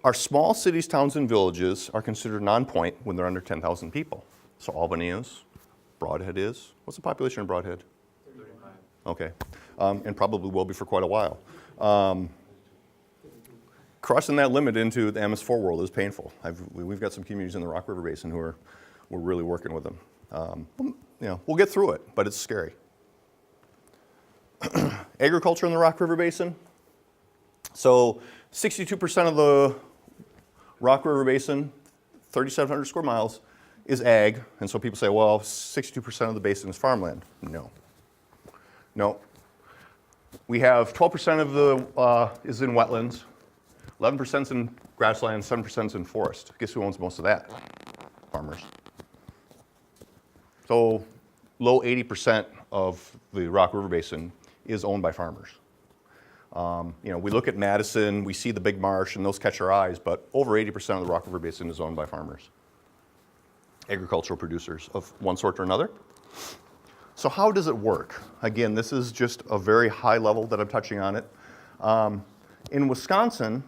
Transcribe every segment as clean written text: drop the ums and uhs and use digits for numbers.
our small cities, towns, and villages are considered non-point when they're under 10,000 people. So Albany is, Broadhead is. What's the population in Broadhead? 35. Okay, and probably will be for quite a while. Crossing that limit into the MS4 world is painful. We've got some communities in the Rock River Basin who we're really working with them. We'll get through it, but it's scary. Agriculture in the Rock River Basin. So 62% of the Rock River Basin, 3,700 square miles, is ag. And so people say, well, 62% of the basin is farmland. No. We have 12% of the is in wetlands, 11% is in grassland, 7% is in forest. Guess who owns most of that? Farmers. So low 80% of the Rock River Basin is owned by farmers. We look at Madison, we see the big marsh, and those catch our eyes, but over 80% of the Rock River Basin is owned by farmers, agricultural producers of one sort or another. So how does it work? Again, this is just a very high level that I'm touching on it. In Wisconsin,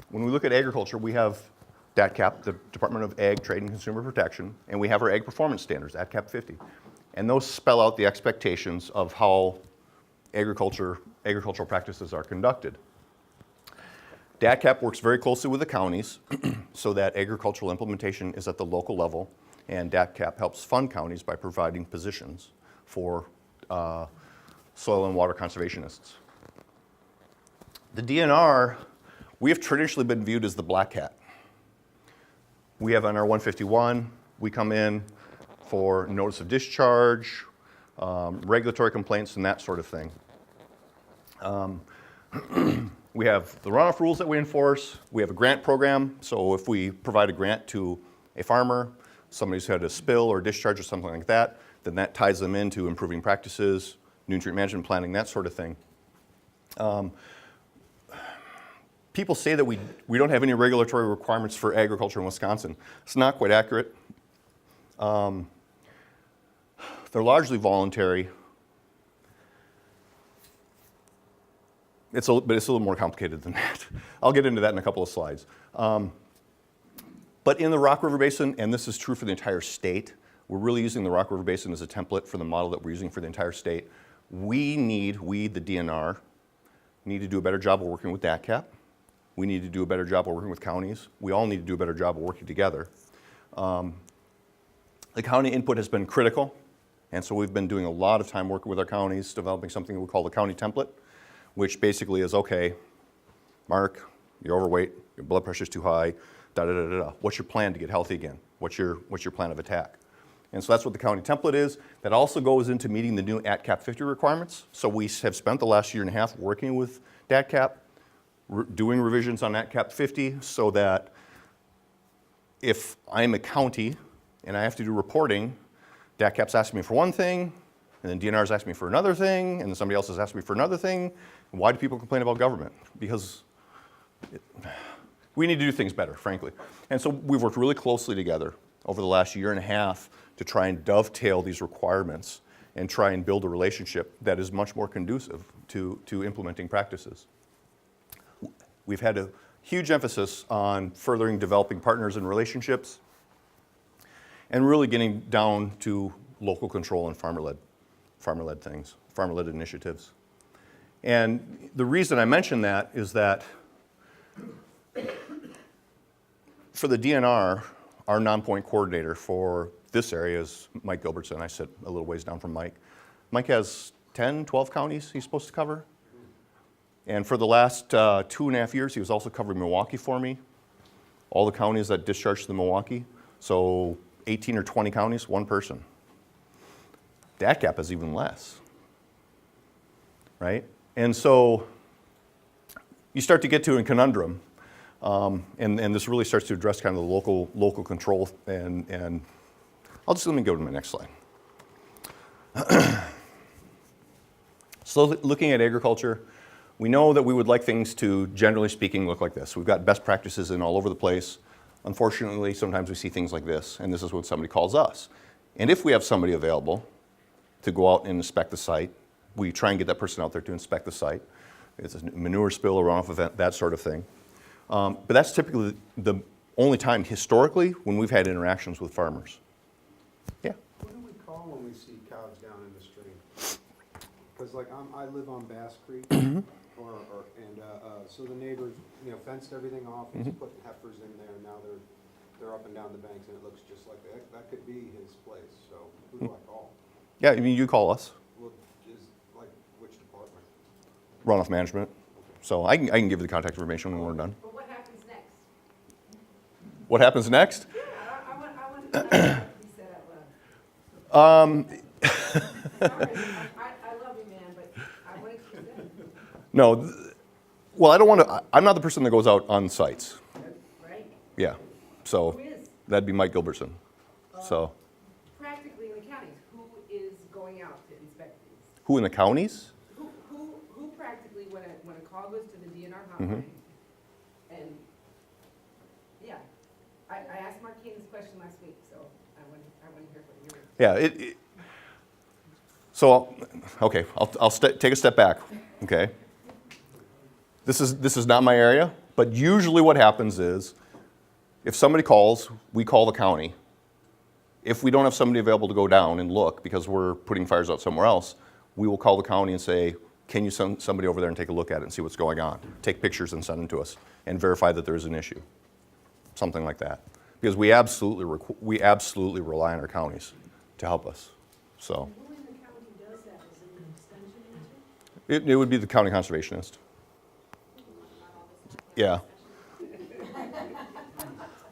when we look at agriculture, we have DATCAP, the Department of Ag, Trade, and Consumer Protection, and we have our Ag Performance Standards, ATCAP 50. And those spell out the expectations of how agricultural practices are conducted. DATCAP works very closely with the counties so that agricultural implementation is at the local level, and DATCAP helps fund counties by providing positions for soil and water conservationists. The DNR, we have traditionally been viewed as the black hat. We have on our 151, we come in for notice of discharge, regulatory complaints, and that sort of thing. We have the runoff rules that we enforce. We have a grant program. So if we provide a grant to a farmer, somebody's had a spill or discharge or something like that, then that ties them into improving practices, nutrient management planning, that sort of thing. People say that we don't have any regulatory requirements for agriculture in Wisconsin. It's not quite accurate. They're largely voluntary. But it's a little more complicated than that. I'll get into that in a couple of slides. But in the Rock River Basin, and this is true for the entire state, we're really using the Rock River Basin as a template for the model that we're using for the entire state. We, the DNR, need to do a better job of working with DATCAP. We need to do a better job of working with counties. We all need to do a better job of working together. The county input has been critical, and so we've been doing a lot of time working with our counties, developing something we call the county template, which basically is, okay, Mark, you're overweight, your blood pressure's too high, da-da-da-da-da. What's your plan to get healthy again? What's your plan of attack? And so that's what the county template is. That also goes into meeting the new ATCAP 50 requirements. So we have spent the last year and a half working with DATCAP, doing revisions on ATCAP 50 so that if I'm a county and I have to do reporting, DATCAP's asking me for one thing, and then DNR's asking me for another thing, and then somebody else is asking me for another thing. Why do people complain about government? Because we need to do things better, frankly. And so we've worked really closely together over the last year and a half to try and dovetail these requirements and try and build a relationship that is much more conducive to implementing practices. We've had a huge emphasis on furthering developing partners and relationships and really getting down to local control and farmer-led things, farmer-led initiatives. And the reason I mention that is that for the DNR, our non-point coordinator for this area is Mike Gilbertson. I sit a little ways down from Mike. Mike has 10, 12 counties he's supposed to cover. And for the last 2.5 years, he was also covering Milwaukee for me, all the counties that discharge to the Milwaukee. So 18 or 20 counties, one person. DATCAP is even less, right? And so you start to get to a conundrum, and this really starts to address kind of the local control, and let me go to my next slide. So looking at agriculture, we know that we would like things to, generally speaking, look like this. We've got best practices in all over the place. Unfortunately, sometimes we see things like this, and this is what somebody calls us. And if we have somebody available to go out and inspect the site, we try and get that person out there to inspect the site. It's a manure spill, a runoff event, that sort of thing. But that's typically the only time historically when we've had interactions with farmers. Yeah. What do we call when we see cows down in the stream? Because like I live on Bass Creek, so the neighbors, fenced everything off and just put heifers in there. Now they're up and down the banks, and it looks just like that. That could be his place. So who do I call? Yeah, I mean, you call us. Well, which department? Runoff management. So I can give you the contact information when we're done. But what happens next? What happens next? Yeah, I want to know what you said out loud. Sorry, I love you, man, but I want to keep that. No, well, I don't want to, I'm not the person that goes out on sites. Right? Yeah, so Who is? that'd be Mike Gilbertson. So, Practically in the counties, who is going out to inspect these? who in the counties? Who practically, when a call goes to the DNR hotline, and, yeah, I asked Marquine this question last week, so I want to hear what you're. Yeah, so, okay, I'll take a step back, okay? This is not my area, but usually what happens is, if somebody calls, we call the county. If we don't have somebody available to go down and look because we're putting fires out somewhere else, we will call the county and say, can you send somebody over there and take a look at it and see what's going on? Take pictures and send them to us and verify that there is an issue. Something like that. Because we absolutely rely on our counties to help us. So Who in the county does that? Is it an extension agent? it would be the county conservationist. Yeah.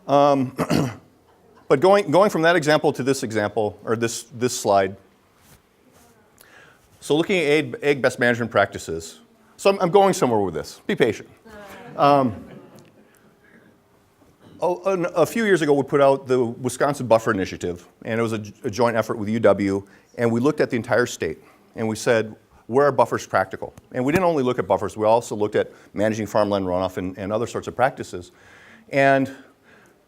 But going from that example to this example, or this slide, so looking at ag best management practices. So I'm going somewhere with this. Be patient. A few years ago, we put out the Wisconsin Buffer Initiative, and it was a joint effort with UW, and we looked at the entire state, and we said, where are buffers practical? And we didn't only look at buffers, we also looked at managing farmland runoff and other sorts of practices. And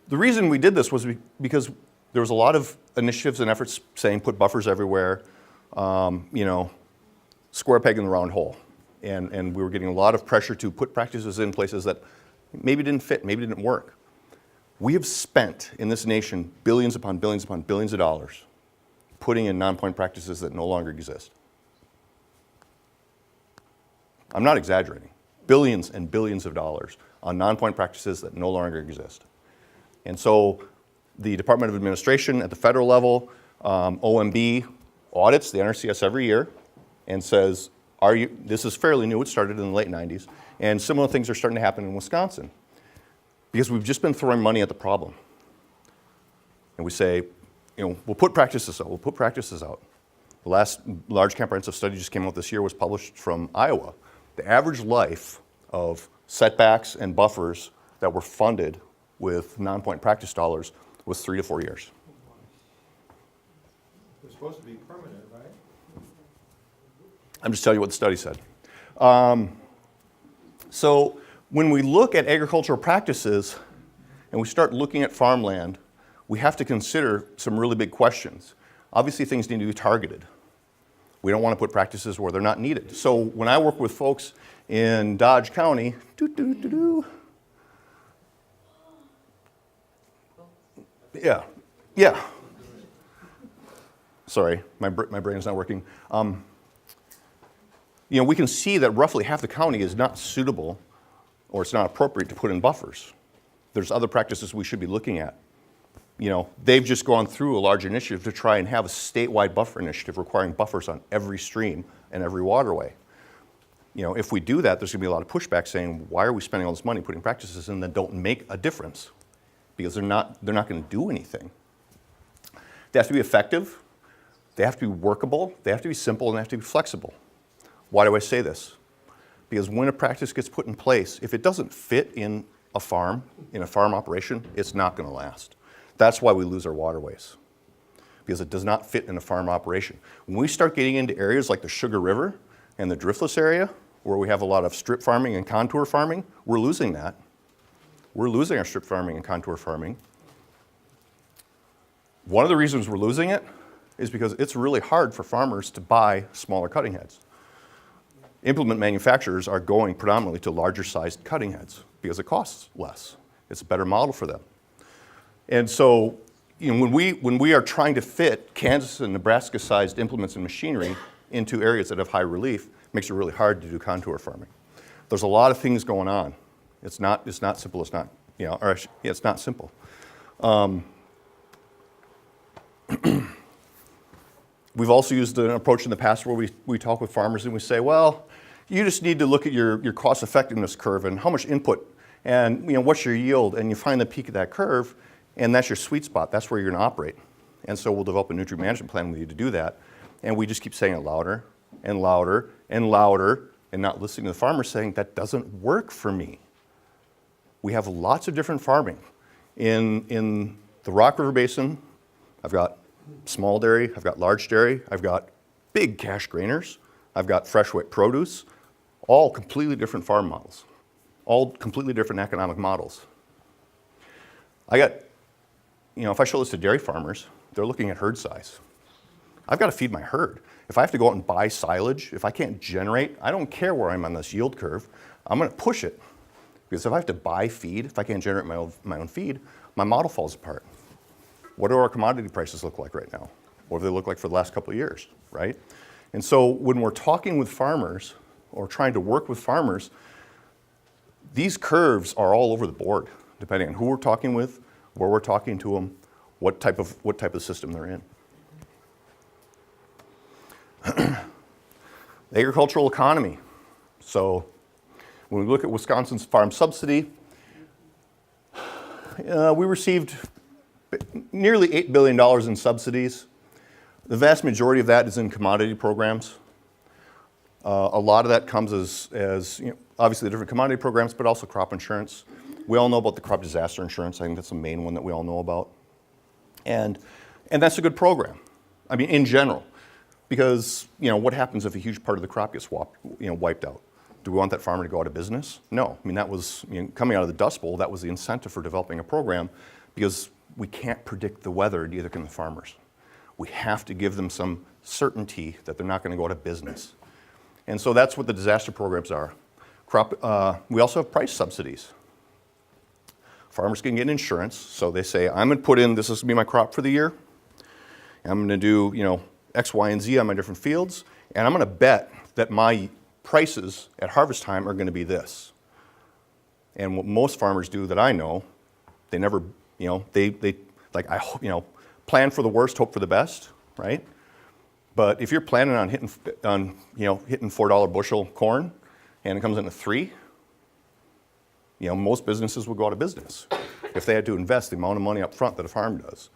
the reason we did this was because there was a lot of initiatives and efforts saying put buffers everywhere, square peg in the round hole. And we were getting a lot of pressure to put practices in places that maybe didn't fit, maybe didn't work. We have spent in this nation billions upon billions upon billions of dollars putting in non-point practices that no longer exist. I'm not exaggerating. Billions and billions of dollars on non-point practices that no longer exist. And so the Department of Administration at the federal level, OMB audits the NRCS every year and says, this is fairly new, it started in the late 90s, and similar things are starting to happen in Wisconsin because we've just been throwing money at the problem. And we say, we'll put practices out, we'll put practices out. The last large comprehensive study just came out this year was published from Iowa. The average life of setbacks and buffers that were funded with non-point practice dollars was 3 to 4 years. They're supposed to be permanent, right? I'm just telling you what the study said. So when we look at agricultural practices and we start looking at farmland, we have to consider some really big questions. Obviously, things need to be targeted. We don't want to put practices where they're not needed. So when I work with folks in Dodge County, yeah. Sorry, my brain is not working. We can see that roughly half the county is not suitable or it's not appropriate to put in buffers. There's other practices we should be looking at. They've just gone through a large initiative to try and have a statewide buffer initiative requiring buffers on every stream and every waterway. If we do that, there's going to be a lot of pushback saying, why are we spending all this money putting practices in that don't make a difference? Because they're not going to do anything. They have to be effective, they have to be workable, they have to be simple, and they have to be flexible. Why do I say this? Because when a practice gets put in place, if it doesn't fit in a farm operation, it's not going to last. That's why we lose our waterways, because it does not fit in a farm operation. When we start getting into areas like the Sugar River and the driftless area, where we have a lot of strip farming and contour farming, we're losing that. We're losing our strip farming and contour farming. One of the reasons we're losing it is because it's really hard for farmers to buy smaller cutting heads. Implement manufacturers are going predominantly to larger sized cutting heads. because it costs less. It's a better model for them. And so, when we are trying to fit Kansas and Nebraska-sized implements and machinery into areas that have high relief, it makes it really hard to do contour farming. There's a lot of things going on. It's not simple. It's not, it's not simple. We've also used an approach in the past where we talk with farmers and we say, well, you just need to look at your cost effectiveness curve and how much input and what's your yield, and you find the peak of that curve, and that's your sweet spot. That's where you're going to operate. And so we'll develop a nutrient management plan with you to do that. And we just keep saying it louder and louder and louder, and not listening to the farmers saying that doesn't work for me. We have lots of different farming. In the Rock River Basin, I've got small dairy, I've got large dairy, I've got big cash grainers, I've got fresh wet produce, all completely different farm models, all completely different economic models. I got, if I show this to dairy farmers, they're looking at herd size. I've got to feed my herd. If I have to go out and buy silage, if I can't generate, I don't care where I'm on this yield curve, I'm going to push it. Because if I have to buy feed, if I can't generate my own feed, my model falls apart. What do our commodity prices look like right now? What do they look like for the last couple of years, right? And so when we're talking with farmers or trying to work with farmers, these curves are all over the board, depending on who we're talking with, where we're talking to them, what type of system they're in. The agricultural economy. So when we look at Wisconsin's farm subsidy, we received nearly $8 billion in subsidies. The vast majority of that is in commodity programs. A lot of that comes as obviously the different commodity programs, but also crop insurance. We all know about the crop disaster insurance. I think that's the main one that we all know about. And that's a good program. I mean, in general, because what happens if a huge part of the crop gets wiped out? Do we want that farmer to go out of business? No. I mean, that was coming out of the Dust Bowl. That was the incentive for developing a program, because we can't predict the weather, neither can the farmers. We have to give them some certainty that they're not going to go out of business. And so that's what the disaster programs are. We also have price subsidies. Farmers can get insurance, so they say, I'm going to put in, this is going to be my crop for the year. I'm going to do, X, Y, and Z on my different fields, and I'm going to bet that my prices at harvest time are going to be this. And what most farmers do that I know, they never, plan for the worst, hope for the best, right? But if you're planning on hitting $4 bushel corn, and it comes in at $3, most businesses will go out of business if they had to invest the amount of money up front that a farm does.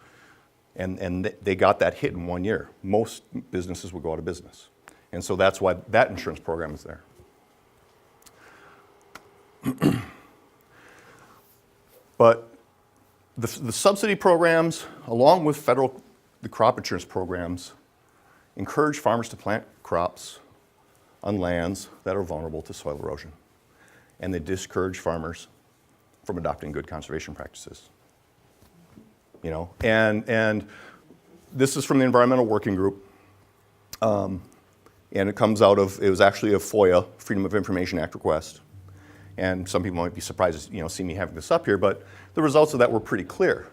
And they got that hit in 1 year. Most businesses will go out of business. And so that's why that insurance program is there. But the subsidy programs, along with the crop insurance programs, encourage farmers to plant crops on lands that are vulnerable to soil erosion. And they discourage farmers from adopting good conservation practices. And this is from the Environmental Working Group. And it comes out of, it was actually a FOIA, Freedom of Information Act request. And some people might be surprised to see me having this up here, but the results of that were pretty clear.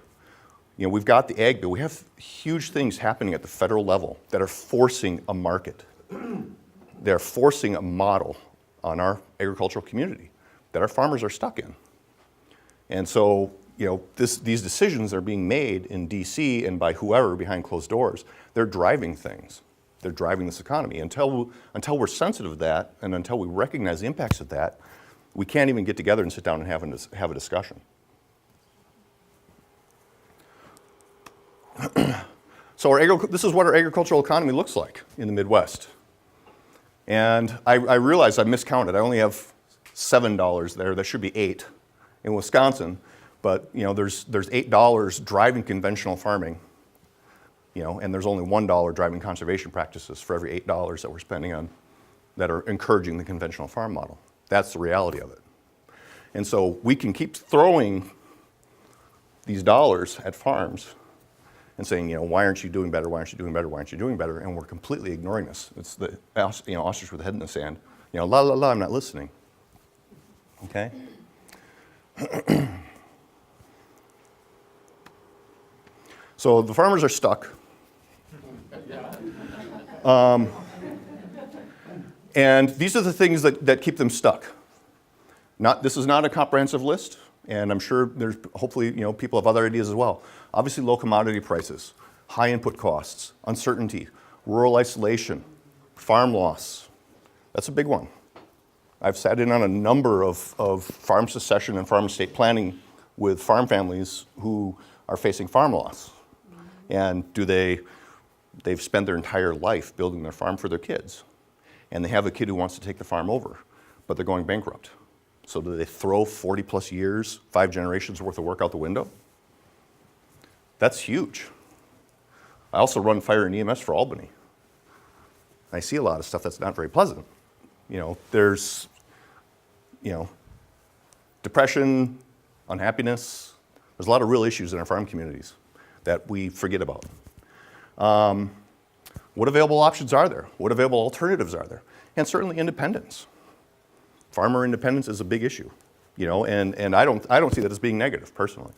We've got the Ag Bill. We have huge things happening at the federal level that are forcing a market. They're forcing a model on our agricultural community that our farmers are stuck in. And so, these decisions are being made in DC and by whoever behind closed doors. They're driving things. They're driving this economy. Until we're sensitive to that, and until we recognize the impacts of that, we can't even get together and sit down and have a discussion. So this is what our agricultural economy looks like in the Midwest. And I realize I miscounted. I only have $7 there. That should be $8 in Wisconsin. But there's $8 driving conventional farming, and there's only $1 driving conservation practices for every $8 that we're spending on that are encouraging the conventional farm model. That's the reality of it. And so we can keep throwing these dollars at farms and saying, why aren't you doing better? Why aren't you doing better? Why aren't you doing better? And we're completely ignoring this. It's the ostrich with the head in the sand. La la la, I'm not listening. Okay. So the farmers are stuck. And these are the things that keep them stuck. This is not a comprehensive list, and I'm sure there's hopefully people have other ideas as well. Obviously, low commodity prices, high input costs, uncertainty, rural isolation, farm loss. That's a big one. I've sat in on a number of farm succession and farm estate planning with farm families who are facing farm loss. And they've spent their entire life building their farm for their kids. And they have a kid who wants to take the farm over, but they're going bankrupt. So do they throw 40 plus years, 5 generations worth of work out the window? That's huge. I also run fire and EMS for Albany. I see a lot of stuff that's not very pleasant. There's, depression, unhappiness. There's a lot of real issues in our farm communities that we forget about. What available options are there? What available alternatives are there? And certainly independence. Farmer independence is a big issue, and I don't see that as being negative personally.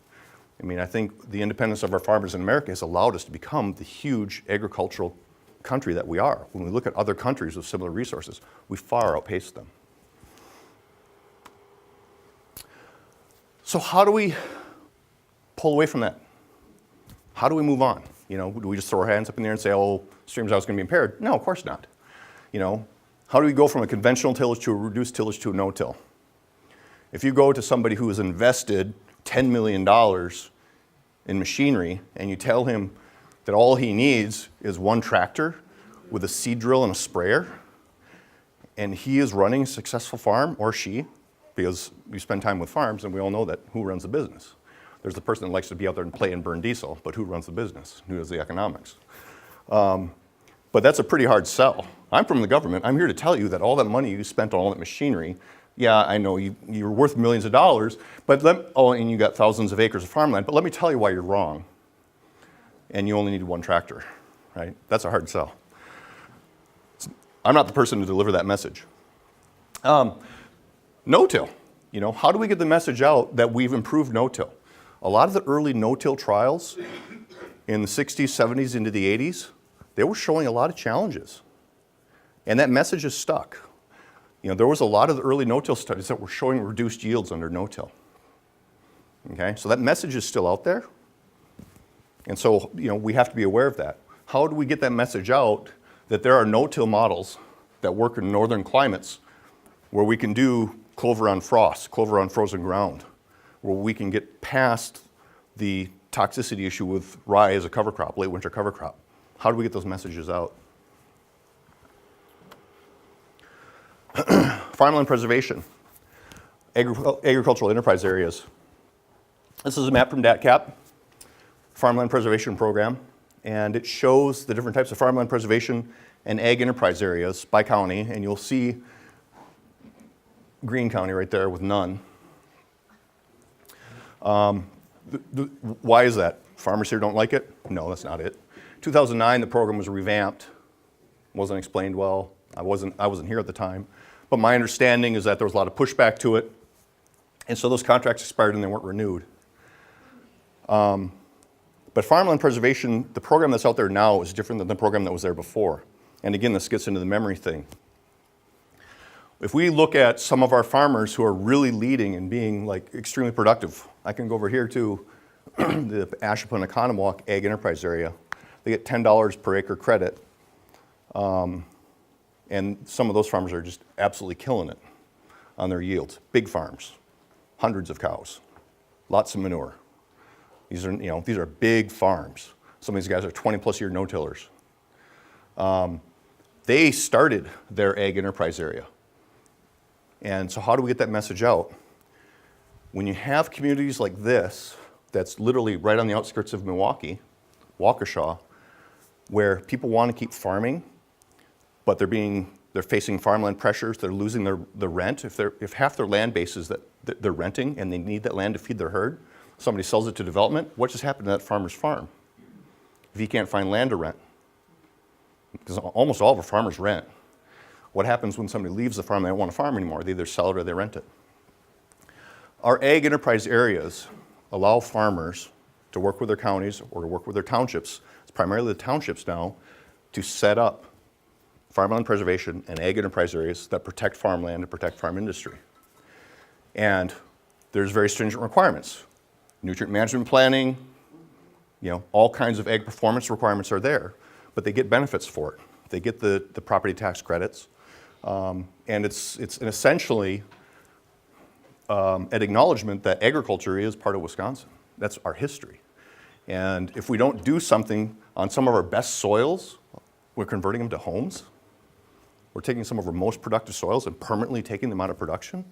I mean, I think the independence of our farmers in America has allowed us to become the huge agricultural country that we are. When we look at other countries with similar resources, we far outpace them. So how do we pull away from that? How do we move on? Do we just throw our hands up in the air and say, oh, streams is going to be impaired? No, of course not. How do we go from a conventional tillage to a reduced tillage to a no-till? If you go to somebody who has invested $10 million in machinery and you tell him that all he needs is one tractor with a seed drill and a sprayer, and he is running a successful farm, or she, because we spend time with farms and we all know that who runs the business. There's the person that likes to be out there and play and burn diesel, but who runs the business? Who does the economics? But that's a pretty hard sell. I'm from the government. I'm here to tell you that all that money you spent on all that machinery, yeah, I know you're worth millions of dollars, but and you got thousands of acres of farmland, but let me tell you why you're wrong. And you only need one tractor, right? That's a hard sell. I'm not the person to deliver that message. No-till. How do we get the message out that we've improved no-till? A lot of the early no-till trials in the 60s, 70s, into the 80s, they were showing a lot of challenges. And that message is stuck. There was a lot of the early no-till studies that were showing reduced yields under no-till. Okay, so that message is still out there. And so, we have to be aware of that. How do we get that message out that there are no-till models that work in northern climates where we can do clover on frost, clover on frozen ground, where we can get past the toxicity issue with rye as a cover crop, late winter cover crop? How do we get those messages out? Farmland preservation, agricultural enterprise areas. This is a map from DATCAP, Farmland Preservation Program, and it shows the different types of farmland preservation and ag enterprise areas by county, and you'll see Greene County right there with none. Why is that? Farmers here don't like it? No, that's not it. 2009, the program was revamped. Wasn't explained well. I wasn't here at the time. But my understanding is that there was a lot of pushback to it. And so those contracts expired and they weren't renewed. But farmland preservation, the program that's out there now is different than the program that was there before. And again, this gets into the memory thing. If we look at some of our farmers who are really leading and being extremely productive, I can go over here to the Ashapon and Economwalk Ag Enterprise area. They get $10 per acre credit. And some of those farmers are just absolutely killing it on their yields. Big farms, hundreds of cows, lots of manure. These are big farms. Some of these guys are 20-plus year no-tillers. They started their ag enterprise area. And so how do we get that message out? When you have communities like this, that's literally right on the outskirts of Milwaukee, Waukesha, where people want to keep farming, but they're facing farmland pressures, they're losing the rent. If half their land base is that they're renting and they need that land to feed their herd, somebody sells it to development, what just happened to that farmer's farm? If he can't find land to rent, because almost all of our farmers rent. What happens when somebody leaves the farm and they don't want to farm anymore? They either sell it or they rent it. Our ag enterprise areas allow farmers to work with their counties or to work with their townships, it's primarily the townships now, to set up farmland preservation and ag enterprise areas that protect farmland and protect farm industry. And there's very stringent requirements. Nutrient management planning, all kinds of ag performance requirements are there, but they get benefits for it. They get the property tax credits, and it's essentially an acknowledgement that agriculture is part of Wisconsin. That's our history. And if we don't do something on some of our best soils, we're converting them to homes. We're taking some of our most productive soils and permanently taking them out of production.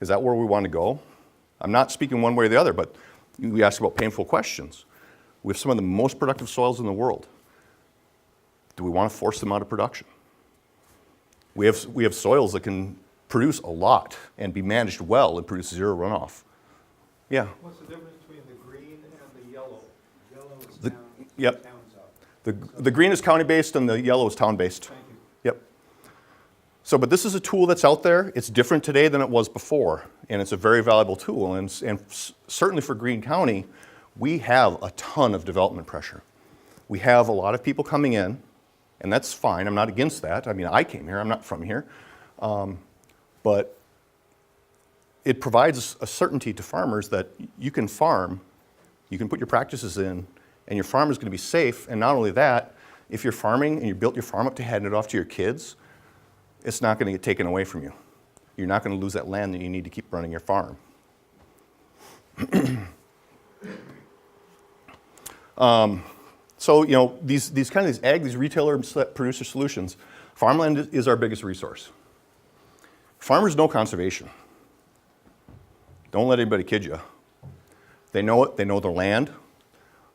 Is that where we want to go? I'm not speaking one way or the other, but we ask about painful questions. We have some of the most productive soils in the world. Do we want to force them out of production? We have soils that can produce a lot and be managed well and produce zero runoff. Yeah. What's the difference between the green and the yellow? Yellow is The- town, yep. town's up. The green is county-based and the yellow is town-based. Thank you. Yep. So, but this is a tool that's out there. It's different today than it was before, and it's a very valuable tool. And certainly for Greene County, we have a ton of development pressure. We have a lot of people coming in, and that's fine. I'm not against that. I mean, I came here. I'm not from here. But it provides a certainty to farmers that you can farm, you can put your practices in, and your farm is going to be safe. And not only that, if you're farming and you built your farm up to hand it off to your kids, it's not going to get taken away from you. You're not going to lose that land that you need to keep running your farm. So, these retailer producer solutions, farmland is our biggest resource. Farmers know conservation. Don't let anybody kid you. They know it. They know their land.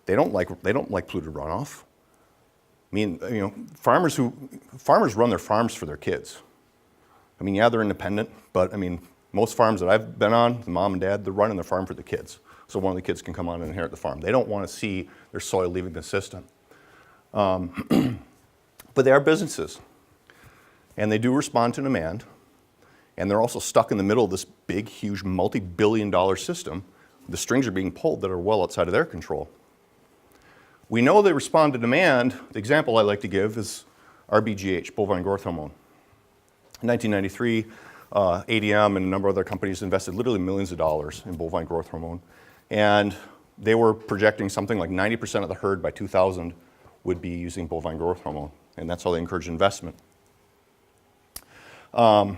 They don't like polluted runoff. I mean, farmers run their farms for their kids. I mean, yeah, they're independent, but I mean, most farms that I've been on, the mom and dad, they're running their farm for the kids. So one of the kids can come on and inherit the farm. They don't want to see their soil leaving the system. But they are businesses, and they do respond to demand, and they're also stuck in the middle of this big, huge, multi-billion-dollar system. The strings are being pulled that are well outside of their control. We know they respond to demand. The example I like to give is RBGH, bovine growth hormone. In 1993, ADM and a number of other companies invested literally millions of dollars in bovine growth hormone. And they were projecting something like 90% of the herd by 2000 would be using bovine growth hormone. And that's how they encouraged investment. So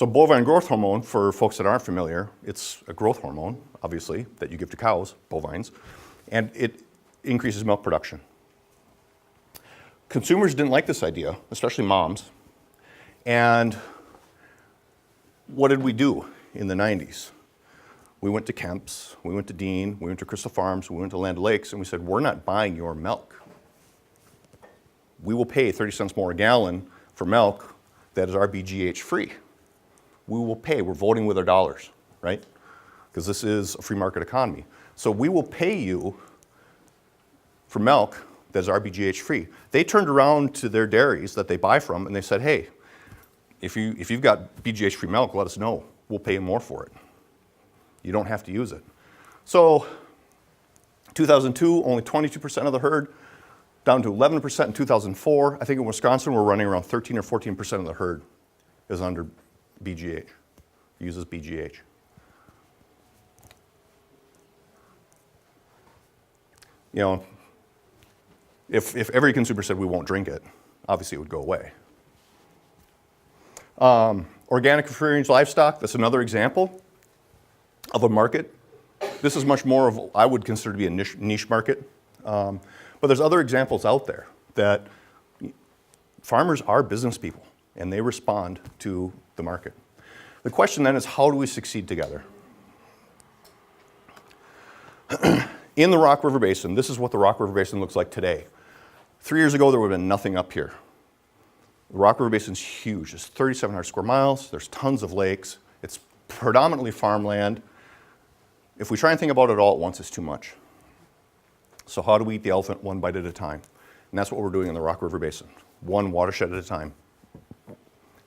bovine growth hormone, for folks that aren't familiar, it's a growth hormone, obviously, that you give to cows, bovines, and it increases milk production. Consumers didn't like this idea, especially moms. And what did we do in the 90s? We went to Kemp's, we went to Dean, we went to Crystal Farms, we went to Land O'Lakes, and we said, we're not buying your milk. We will pay 30 cents more a gallon for milk that is RBGH free. We will pay, we're voting with our dollars, right? Because this is a free market economy. So we will pay you for milk that is RBGH free. They turned around to their dairies that they buy from and they said, hey, if you've got BGH free milk, let us know. We'll pay you more for it. You don't have to use it. So 2002, only 22% of the herd, down to 11% in 2004. I think in Wisconsin, we're running around 13 or 14% of the herd is under BGH, uses BGH. If every consumer said we won't drink it, obviously it would go away. Organic free-range livestock, that's another example of a market. This is much more of, I would consider to be a niche market. But there's other examples out there that farmers are business people and they respond to the market. The question then is, how do we succeed together? In the Rock River Basin, this is what the Rock River Basin looks like today. 3 years ago, there would have been nothing up here. The Rock River Basin is huge. It's 3,700 square miles. There's tons of lakes. It's predominantly farmland. If we try and think about it all at once, it's too much. So how do we eat the elephant one bite at a time? And that's what we're doing in the Rock River Basin, one watershed at a time.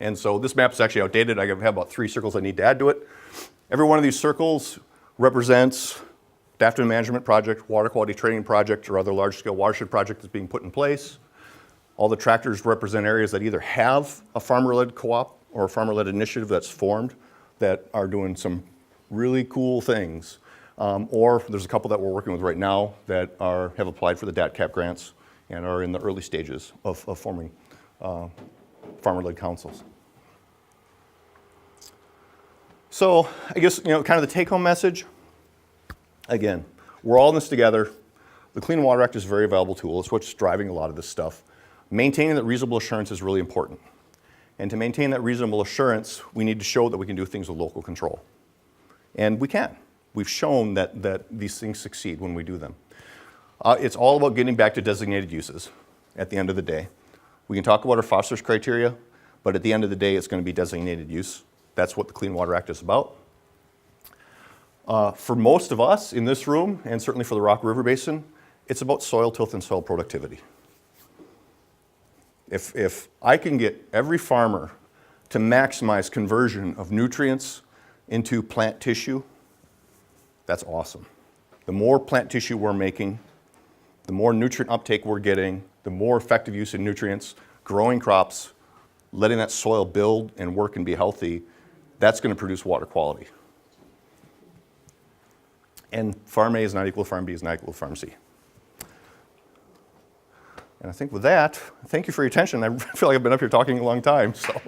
And so this map is actually outdated. I have about 3 circles I need to add to it. Every one of these circles represents adaptive management project, water quality training project, or other large-scale watershed project that's being put in place. All the tractors represent areas that either have a farmer-led co-op or a farmer-led initiative that's formed that are doing some really cool things. Or there's a couple that we're working with right now that have applied for the DATCAP grants and are in the early stages of forming farmer-led councils. So I guess, kind of the take-home message, again, we're all in this together. The Clean Water Act is a very valuable tool. It's what's driving a lot of this stuff. Maintaining that reasonable assurance is really important. And to maintain that reasonable assurance, we need to show that we can do things with local control. And we can. We've shown that these things succeed when we do them. It's all about getting back to designated uses at the end of the day. We can talk about our phosphorus criteria, but at the end of the day, it's going to be designated use. That's what the Clean Water Act is about. For most of us in this room, and certainly for the Rock River Basin, it's about soil tilth and soil productivity. If I can get every farmer to maximize conversion of nutrients into plant tissue, that's awesome. The more plant tissue we're making, the more nutrient uptake we're getting, the more effective use of nutrients, growing crops, letting that soil build and work and be healthy, that's going to produce water quality. And Farm A is not equal to Farm B is not equal to Farm C. And I think with that, thank you for your attention. I feel like I've been up here talking a long time. So.